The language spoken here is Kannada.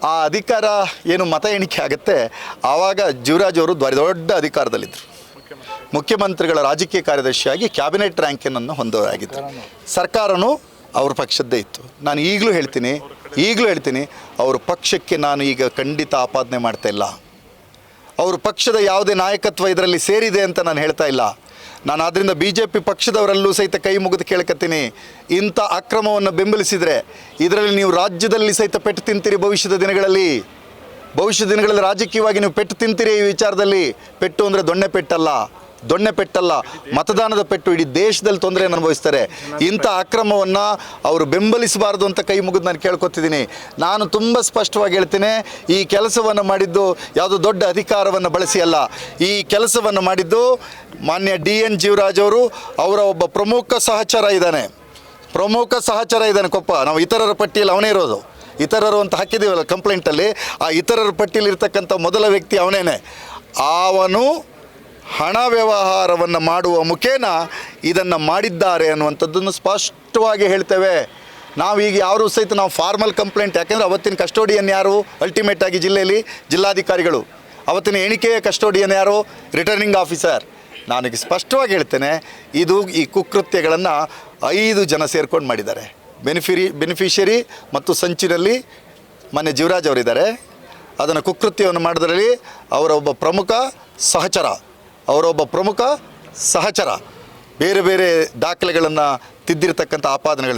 ಆ ಅಧಿಕಾರ ಏನು ಮತ ಎಣಿಕೆ ಆಗುತ್ತೆ, ಆವಾಗ ಜೀವರಾಜ್ ಅವರು ದೊಡ್ಡ ಅಧಿಕಾರದಲ್ಲಿದ್ದರು. ಮುಖ್ಯಮಂತ್ರಿಗಳ ರಾಜಕೀಯ ಕಾರ್ಯದರ್ಶಿಯಾಗಿ ಕ್ಯಾಬಿನೆಟ್ ರ್ಯಾಂಕನ್ನು ಹೊಂದೋರಾಗಿದ್ದರು. ಸರ್ಕಾರನೂ ಅವ್ರ ಪಕ್ಷದ್ದೇ ಇತ್ತು. ನಾನು ಈಗಲೂ ಹೇಳ್ತೀನಿ ಅವ್ರ ಪಕ್ಷಕ್ಕೆ ನಾನು ಈಗ ಖಂಡಿತ ಆಪಾದನೆ ಮಾಡ್ತಾ ಇಲ್ಲ. ಅವ್ರ ಪಕ್ಷದ ಯಾವುದೇ ನಾಯಕತ್ವ ಇದರಲ್ಲಿ ಸೇರಿದೆ ಅಂತ ನಾನು ಹೇಳ್ತಾ ಇಲ್ಲ. ನಾನು ಆದ್ದರಿಂದ BJP ಪಕ್ಷದವರಲ್ಲೂ ಸಹಿತ ಕೈ ಮುಗಿದು ಕೇಳ್ಕತ್ತೀನಿ, ಇಂಥ ಅಕ್ರಮವನ್ನು ಬೆಂಬಲಿಸಿದರೆ ಇದರಲ್ಲಿ ನೀವು ರಾಜ್ಯದಲ್ಲಿ ಸಹಿತ ಪೆಟ್ಟು ತಿಂತೀರಿ. ಭವಿಷ್ಯದ ದಿನಗಳಲ್ಲಿ ರಾಜಕೀಯವಾಗಿ ನೀವು ಪೆಟ್ಟು ತಿಂತೀರಿ. ಈ ವಿಚಾರದಲ್ಲಿ ಪೆಟ್ಟು ಅಂದರೆ ದೊಣ್ಣೆ ಪೆಟ್ಟಲ್ಲ, ಮತದಾನದ ಪೆಟ್ಟು. ಇಡೀ ದೇಶದಲ್ಲಿ ತೊಂದರೆಯನ್ನು ಅನುಭವಿಸ್ತಾರೆ. ಇಂಥ ಅಕ್ರಮವನ್ನು ಅವರು ಬೆಂಬಲಿಸಬಾರ್ದು ಅಂತ ಕೈ ಮುಗಿದು ನಾನು ಕೇಳ್ಕೊತಿದ್ದೀನಿ. ನಾನು ತುಂಬ ಸ್ಪಷ್ಟವಾಗಿ ಹೇಳ್ತೀನಿ, ಈ ಕೆಲಸವನ್ನು ಮಾಡಿದ್ದು ಯಾವುದೋ ದೊಡ್ಡ ಅಧಿಕಾರವನ್ನು ಬಳಸಿ ಅಲ್ಲ. ಈ ಕೆಲಸವನ್ನು ಮಾಡಿದ್ದು ಮಾನ್ಯ DN ಜೀವರಾಜ್ ಅವರು. ಅವರ ಒಬ್ಬ ಪ್ರಮುಖ ಸಹಚರ ಇದ್ದಾನೆ ಕೊಪ್ಪ. ನಾವು ಇತರರ ಪಟ್ಟಿಯಲ್ಲಿ ಅವನೇ ಇರೋದು. ಇತರರು ಅಂತ ಹಾಕಿದ್ದೀವಲ್ಲ ಕಂಪ್ಲೇಂಟಲ್ಲಿ, ಆ ಇತರರ ಪಟ್ಟಿಯಲ್ಲಿ ಇರ್ತಕ್ಕಂಥ ಮೊದಲ ವ್ಯಕ್ತಿ ಅವನೇನೆ. ಅವನು ಹಣ ವ್ಯವಹಾರವನ್ನು ಮಾಡುವ ಮುಖೇನ ಇದನ್ನು ಮಾಡಿದ್ದಾರೆ ಅನ್ನುವಂಥದ್ದನ್ನು ಸ್ಪಷ್ಟವಾಗಿ ಹೇಳ್ತೇವೆ. ನಾವೀಗ ಯಾರೂ ಸಹಿತ ನಾವು ಫಾರ್ಮಲ್ ಕಂಪ್ಲೇಂಟ್, ಯಾಕೆಂದರೆ ಅವತ್ತಿನ ಕಸ್ಟೋಡಿಯನ್ ಯಾರು? ಅಲ್ಟಿಮೇಟ್ ಆಗಿ ಜಿಲ್ಲೆಯಲ್ಲಿ ಜಿಲ್ಲಾಧಿಕಾರಿಗಳು. ಅವತ್ತಿನ ಎಣಿಕೆಯ ಕಸ್ಟೋಡಿಯನ್ ಯಾರು? Returning officer. ನಾನೀಗ ಸ್ಪಷ್ಟವಾಗಿ ಹೇಳ್ತೇನೆ, ಈ ಕುಕೃತ್ಯಗಳನ್ನು 5 ಜನ ಸೇರ್ಕೊಂಡು ಮಾಡಿದ್ದಾರೆ. ಬೆನಿಫಿಷರಿ ಮತ್ತು ಸಂಚಿನಲ್ಲಿ ಮೊನ್ನೆ ಜೀವರಾಜ್ ಅವರಿದ್ದಾರೆ. ಅದನ್ನು ಕುಕೃತ್ಯವನ್ನು ಮಾಡೋದರಲ್ಲಿ ಅವರ ಒಬ್ಬ ಪ್ರಮುಖ ಸಹಚರ ಬೇರೆ ದಾಖಲೆಗಳನ್ನು ತಿದ್ದಿರತಕ್ಕಂಥ ಆಪಾದನೆಗಳು